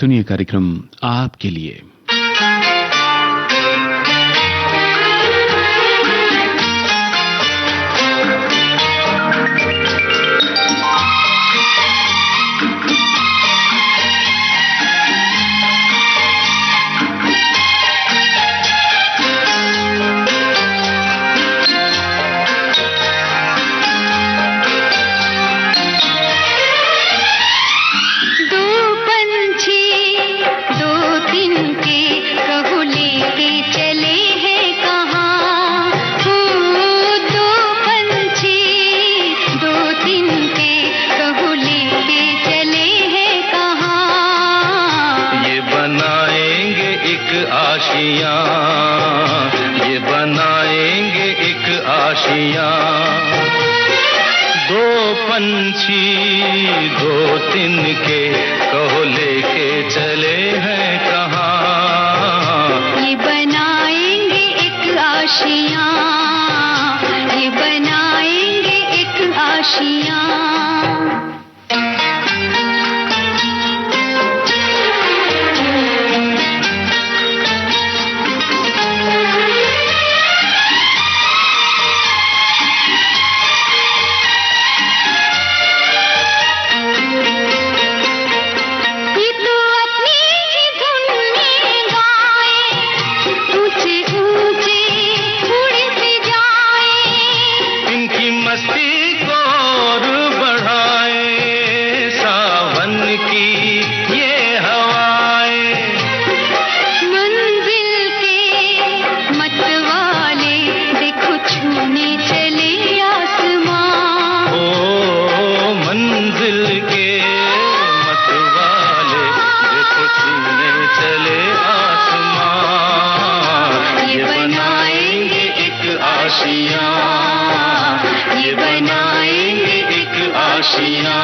सुनिए कार्यक्रम आपके लिए। ये बनाएंगे एक आशियां, दो पंछी दो तिनके, कहो लेके चले हैं कहाँ। ये बनाएंगे एक आशियां, ये बनाएंगे एक आशियां। ये बनाएंगे एक आशियां।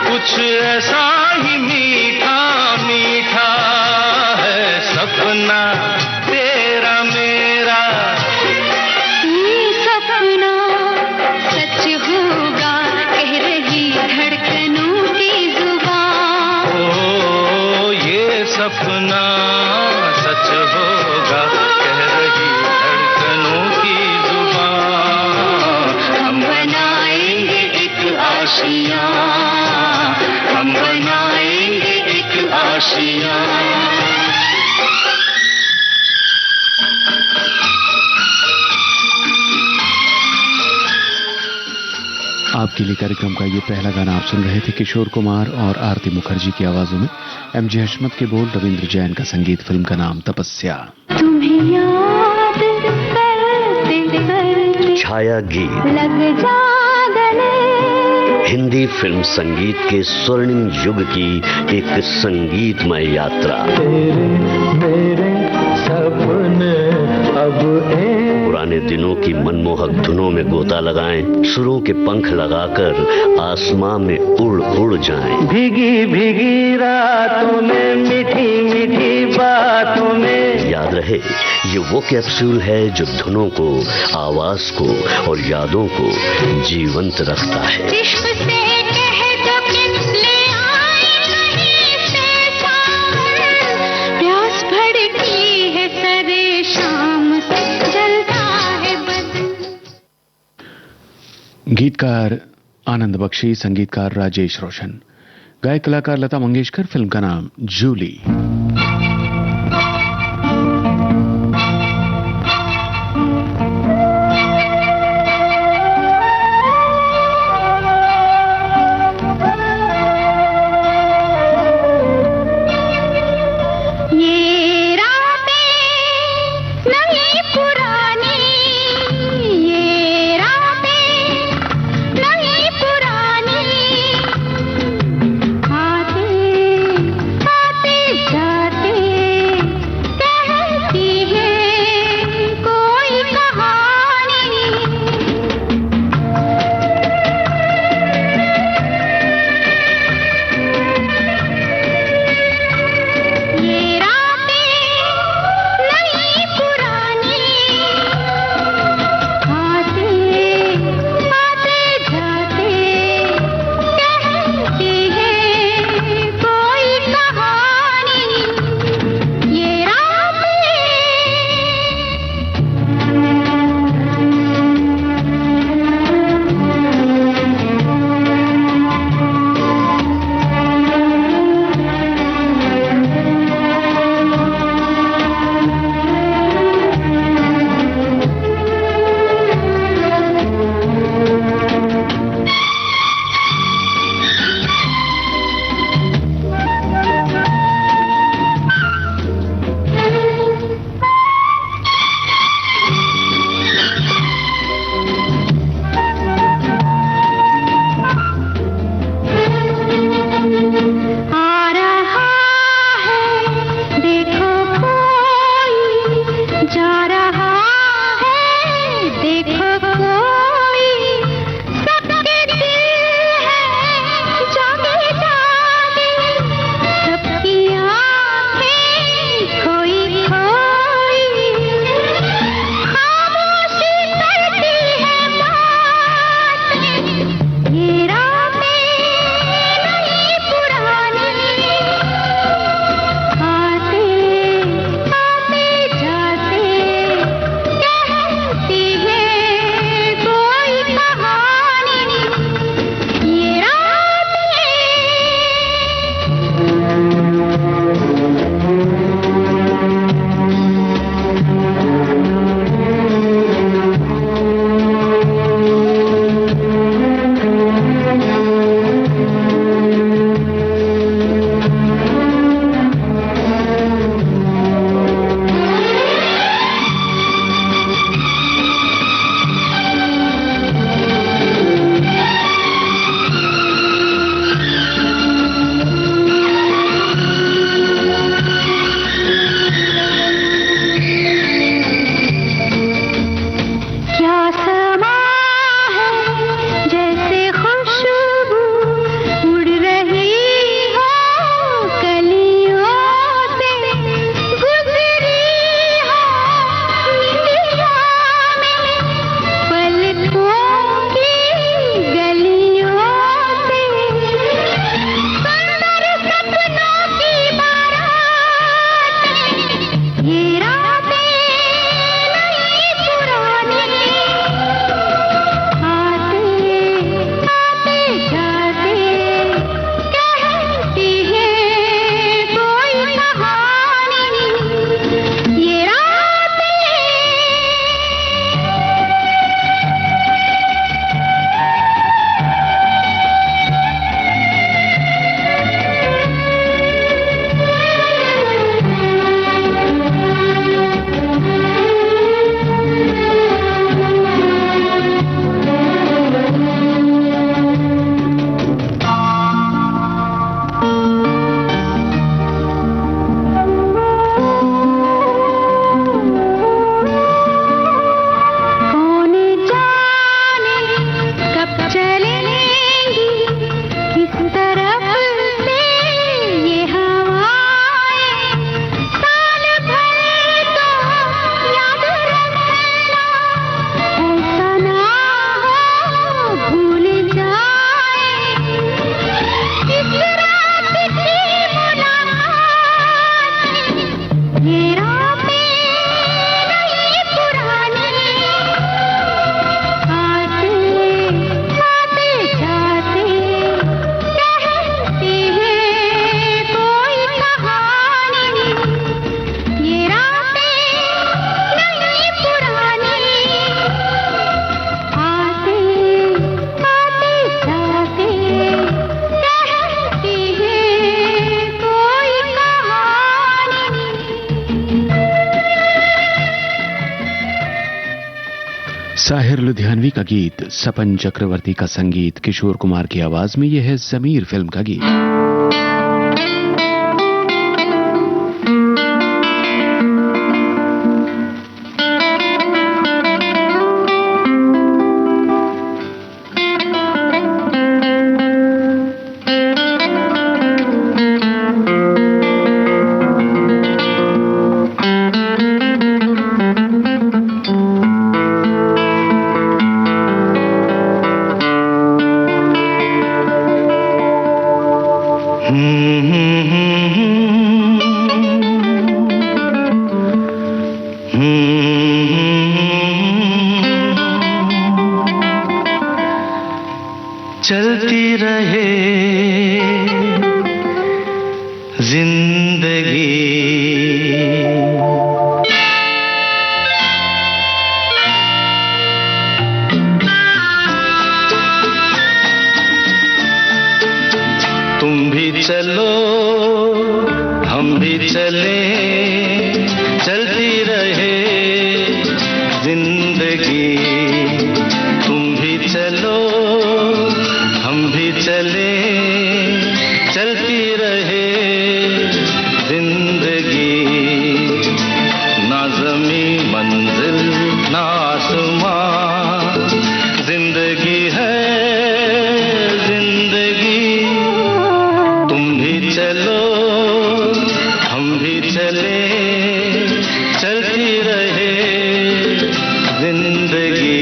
कुछ ऐसा ही मीठा मीठा है सपना तेरा मेरा, सपना सच होगा कह रही धड़कनों की जुबान। ओ ये सपना सच होगा कह रही धड़कनों की जुबान। हम बनाएंगे एक आशियां, हम बनाएंगे एक आशियां। आपके लिए कार्यक्रम का ये पहला गाना आप सुन रहे थे किशोर कुमार और आरती मुखर्जी की आवाजों में। एमजे हशमत के बोल, रविंद्र जैन का संगीत, फिल्म का नाम तपस्या। तुम्हें याद करते छाया गीत लग जा गले। हिंदी फिल्म संगीत के स्वर्णिम युग की एक संगीतमय यात्रा। मेरे सपने अब पुराने दिनों की मनमोहक धुनों में गोता लगाएं, सुरों के पंख लगाकर आसमां में उड़ उड़ जाएं। भीगी भीगी रातों में, मीठी मीठी बातों में। याद रहे, ये वो कैप्सूल है जो धुनों को, आवाज को और यादों को जीवंत रखता है। इश्क से कह दो कि ले आए कहीं से सावन, प्यास भड़की है सरे शाम से, जलता है बदन। गीतकार आनंद बख्शी, संगीतकार राजेश रोशन, गायक कलाकार लता मंगेशकर, फिल्म का नाम जूली। ये रातें ताहिर लुधियानवी का गीत, सपन चक्रवर्ती का संगीत, किशोर कुमार की आवाज में यह है ज़मीर फिल्म का गीत। चलती रहे जिंदगी, तुम भी चलो हम भी चले, चलती रहे जिंदगी। तुम भी चलो हम भी चले, चलती रहे जिंदगी। ना ज़मी मंजिल ना आसमां, जिंदगी है जिंदगी। तुम भी चलो हम भी चले, चलती रहे जिंदगी।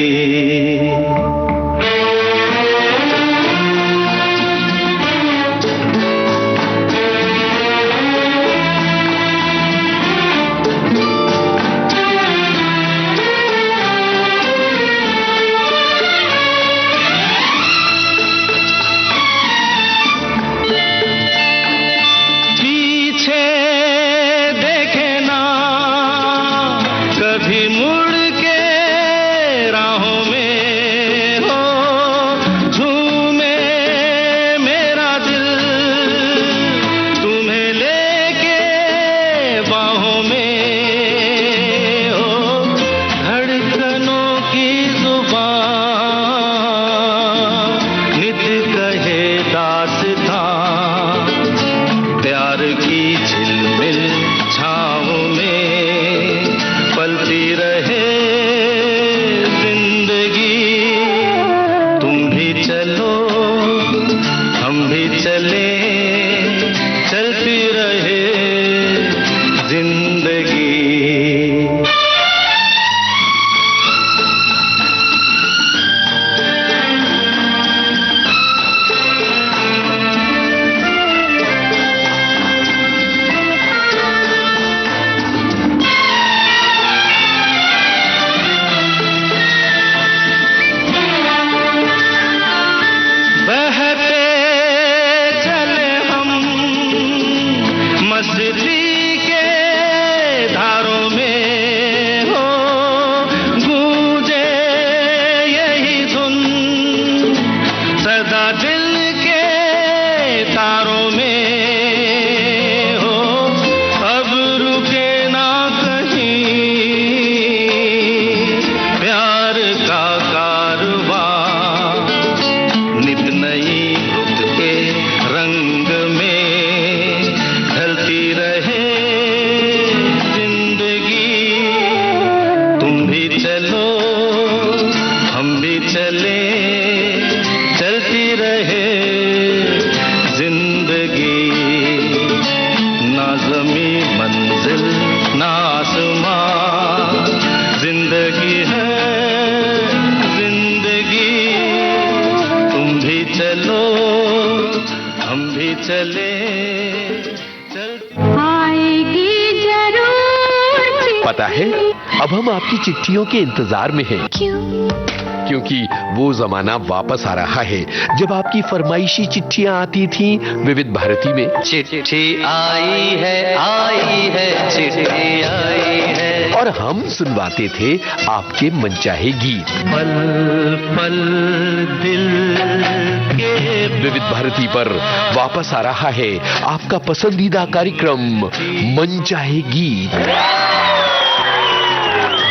पता है, अब हम आपकी चिट्ठियों के इंतजार में हैं। क्यों? क्योंकि वो जमाना वापस आ रहा है जब आपकी फरमाइशी चिट्ठियां आती थीं विविध भारती में। चिट्ठी आई है चिट्ठी आई है, और हम सुनवाते थे आपके मनचाहे गीत। पल पल दिल के। विविध भारती पर वापस आ रहा है आपका पसंदीदा कार्यक्रम मनचाहे गीत।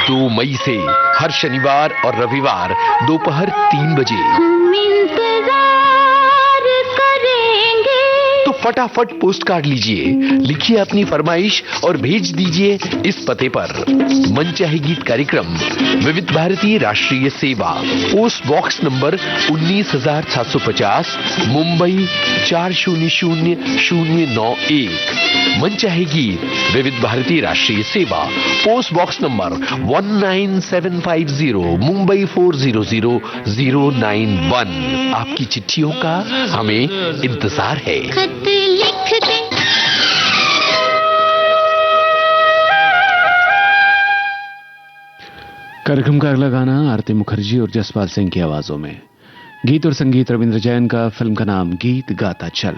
2 मई से हर शनिवार और रविवार दोपहर 3 बजे। हम इंतजार करेंगे। तो फटाफट पोस्ट कार्ड लीजिए, लिखिए अपनी फरमाइश और भेज दीजिए इस पते पर। मन चाहे गीत कार्यक्रम, विविध भारती राष्ट्रीय सेवा, पोस्ट बॉक्स नंबर 19,750, मुंबई 400091। मन चाहे गीत, विविध भारती राष्ट्रीय सेवा, पोस्ट बॉक्स नंबर 19750, मुंबई 400091। आपकी चिट्ठियों का हमें इंतजार है। खत लिख दे। कार्यक्रम का अगला गाना आरती मुखर्जी और जसपाल सिंह की आवाजों में। गीत और संगीत रविंद्र जैन का, फिल्म का नाम गीत गाता चल।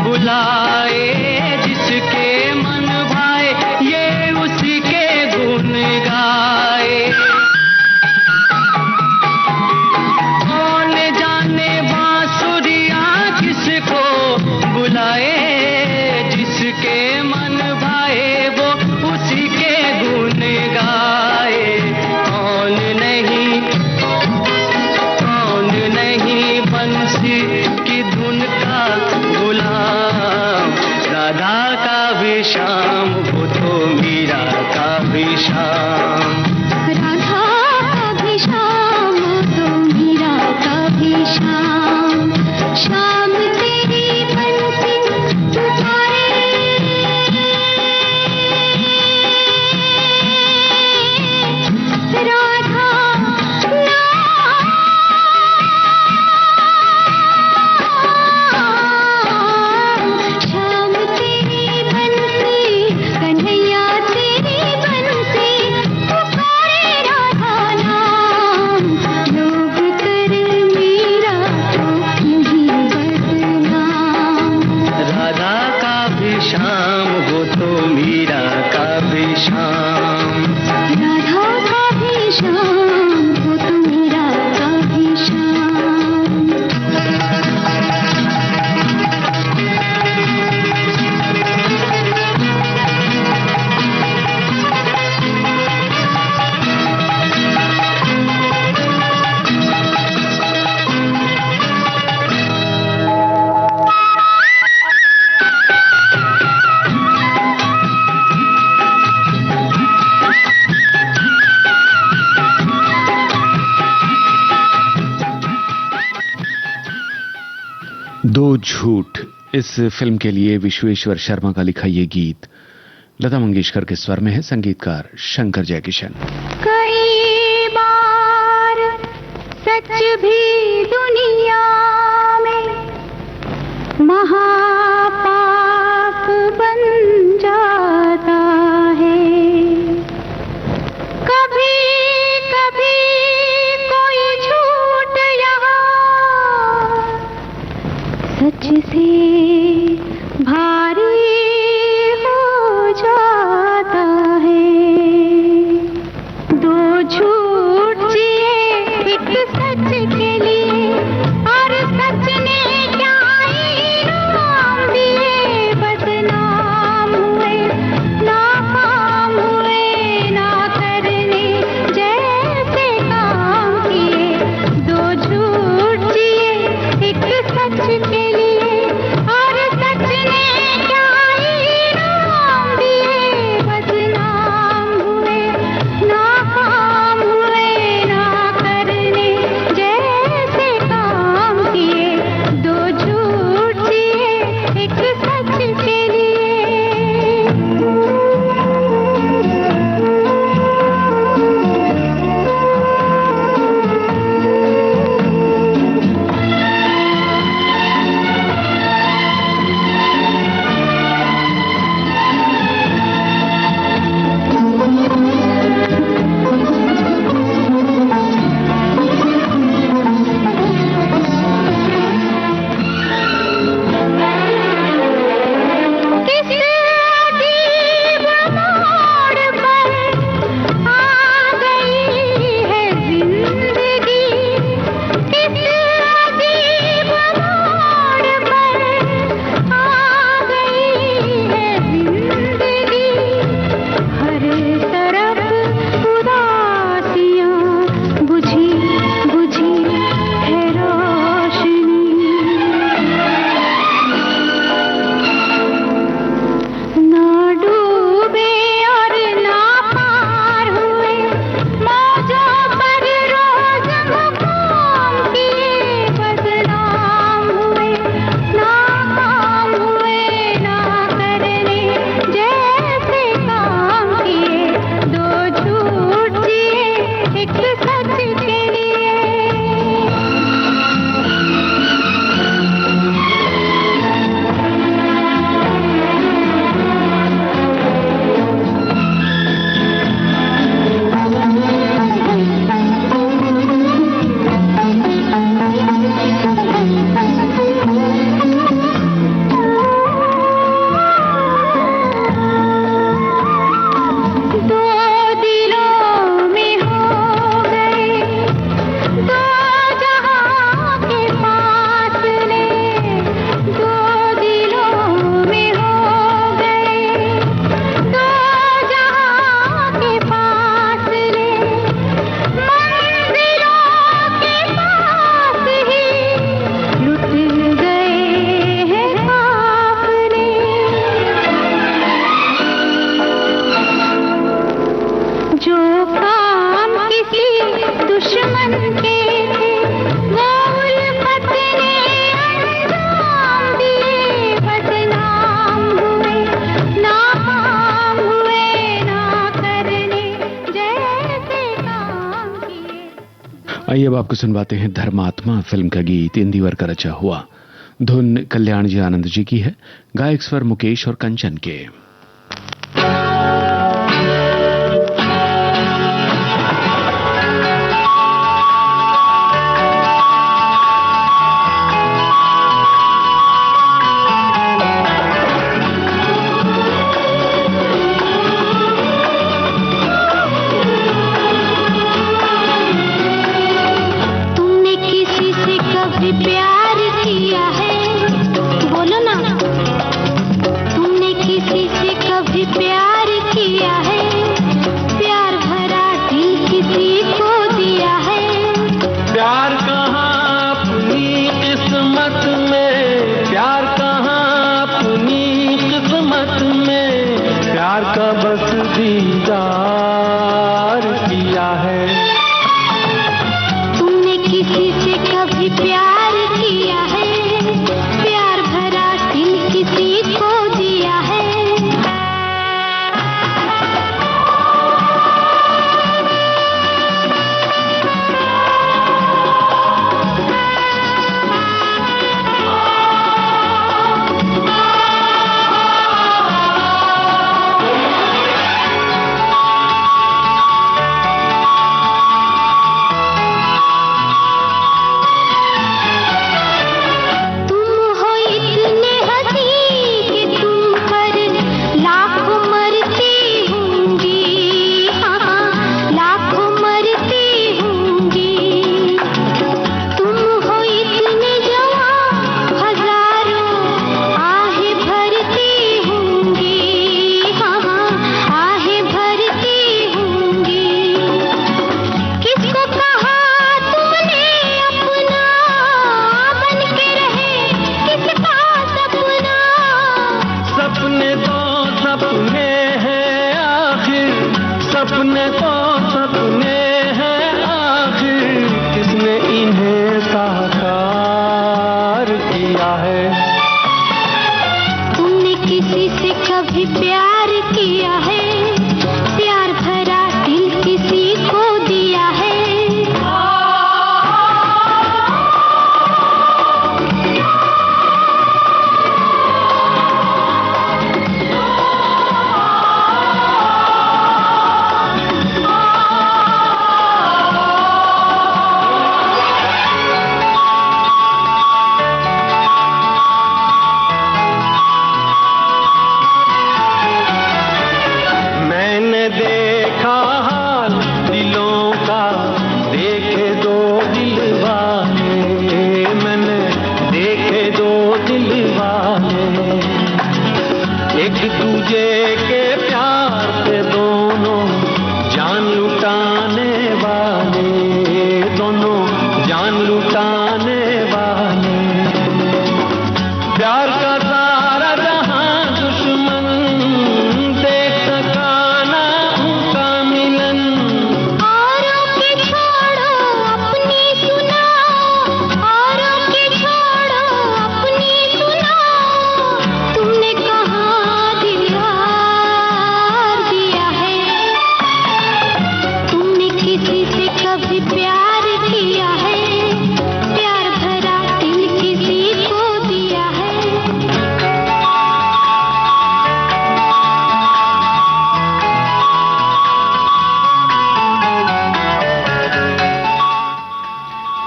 बुलाए जिसके दो झूठ, इस फिल्म के लिए विश्वेश्वर शर्मा का लिखा ये गीत लता मंगेशकर के स्वर में है, संगीतकार शंकर जयकिशन। कई बार सच भी दुनिया में महापाप बन जाता है। कभी कभी कोई झूठ यहाँ सच से भारी हो जाता है। दो झूठ जिए एक सच के लिए, और सच ने क्या इनाम दिए। बदनाम हुए, नाकाम हुए, ना करने जैसे काम किए। दो झूठ जिए एक सच के लिए, और सच ने क्या इनाम दिए। बदनाम हुए, नाकाम हुए, ना करने जैसे काम किए। दो झूठ जिए एक सच के लिए। किस अजीब मोड़ पर आ गई है जिंदगी। किस अजीब मोड़ पर आ गई है जिंदगी। हर तरफ उदासियां बुझी बुझी है रोशनी। ना डूबे और ना पार हुए, मौजों पर रोज मुकाम किए। बदनाम हुए, नाकाम हुए, ना करने जैसे काम किए। दो झूठ जिए एक सच के लिए। दो दिलों में हो गए, दो जहां के फासले। दो दिलों में हो गए, दो जहां के फासले। मंजिलों के पास ही लुट गए हैं काफिले। जो काम किसी दुश्मन के थे, वो उल्फत ने अंजाम दिए। बदनाम हुए, नाकाम हुए, ना करने जैसे काम किए। आइए अब आपको सुनवाते हैं धर्मात्मा फिल्म का गीत इंदिवर का रचा हुआ। धुन कल्याण जी आनंद जी की है, गायक स्वर मुकेश और कंचन के। तुमने किसी से कभी प्यार किया है? बोलो ना। तुमने किसी से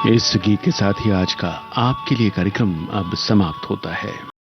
इस गीत के साथ ही आज का आपके लिए कार्यक्रम अब समाप्त होता है।